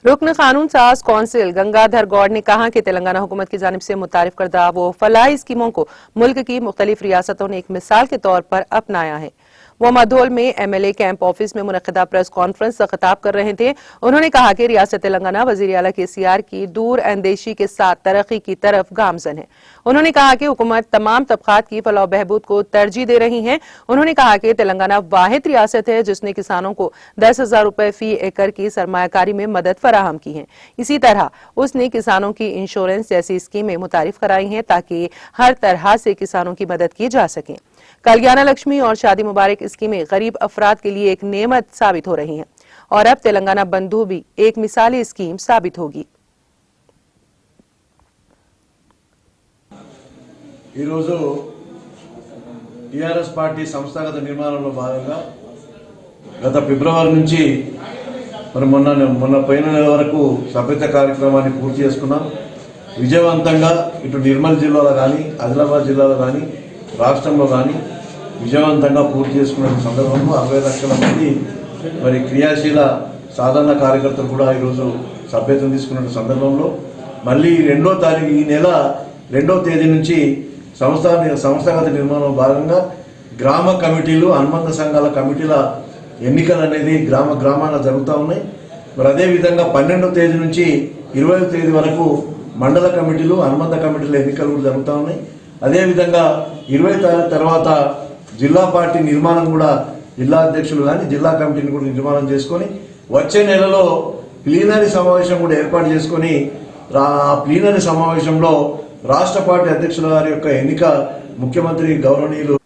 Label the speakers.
Speaker 1: रुकन कानून साज कौंसिल गंगाधर गौड़ ने कहा कि तेलंगाना हुकूमत की जानिब से मुतारिफ करदा वो फलाही स्कीमों को मुल्क की मुख्तलिफ रियासतों ने एक मिसाल के तौर पर अपनाया है। वो मधोल में MLA कैंप ऑफिस में मुनक्किदा प्रेस कॉन्फ्रेंस से खिताब कर रहे थे। उन्होंने कहा कि रियासत तेलंगाना वजीर आला KCR की दूर अंदेशी के साथ तरक्की की तरफ गामजन है। उन्होंने कहा कि हुकूमत तमाम तबकात की फलाह बहबूद को तरजीह दे रही है। उन्होंने कहा कि तेलंगाना वाहिद रियासत है जिसने किसानों को 10,000 रुपए फी एकड़ की सरमायाकारी में मदद फराहम की है। इसी तरह उसने किसानों की इंश्योरेंस जैसी स्कीमें मुतारिफ कराई हैं ताकि हर तरह से किसानों की मदद की जा सके। कल्याण लक्ष्मी और शादी मुबारक स्कीमें गरीब अफराद के लिए एक नेमत साबित हो रही हैं और अब तेलंगाना बंधु भी एक मिसाली स्कीम साबित होगी।
Speaker 2: टीआरएस पार्टी संस्थागत निर्माणంలో భాగంగా గత ఫిబ్రవరి నుంచి మొన్న పోయిన నెల వరకు సభ్యత కార్యక్రమాన్ని పూర్తి చేసుకున్నాం. విజయవంతంగా ఇటు నిర్మల్ జిల్లాలో కానీ ఆదిలాబాద్ జిల్లాలో కానీ రాష్ట్రంలో కానీ విజయవంతంగా పూర్తి చేసుకున్న సందర్భంలో 60 లక్షల మంది క్రియాశీల సాధారణ కార్యకర్తలు కూడా ఈరోజు సభ్యత్వం తీసుకున్న సందర్భంలో మళ్ళీ ఈ నెల 2వ తేదీ నుంచి సంస్థాగత నిర్మాణంలో భాగంగా గ్రామ కమిటీలు అనుబంధ సంఘాల కమిటీల ఎన్నికలు అనేది గ్రామాల జరుగుతూ ఉన్నాయి. అదే విధంగా 12వ తేదీ నుంచి 20వ తేదీ వరకు మండల కమిటీలు అనుబంధ కమిటీల ఎన్నికలు కూడా జరుగుతూ ఉన్నాయి. అదే విధంగా 20 తారీఖు తర్వాత జిల్లా పార్టీ నిర్మాణం కూడా జిల్లా అధ్యక్షులు కానీ జిల్లా కమిటీని కూడా నిర్మాణం చేసుకొని వచ్చే నెలలో ప్లీనరీ సమావేశం కూడా ఏర్పాటు చేసుకొని ఆ ప్లీనరీ సమావేశంలో రాష్ట్ర పార్టీ అధ్యక్షుల గారి యొక్క ఎన్నిక ముఖ్యమంత్రి గౌరవనీయులు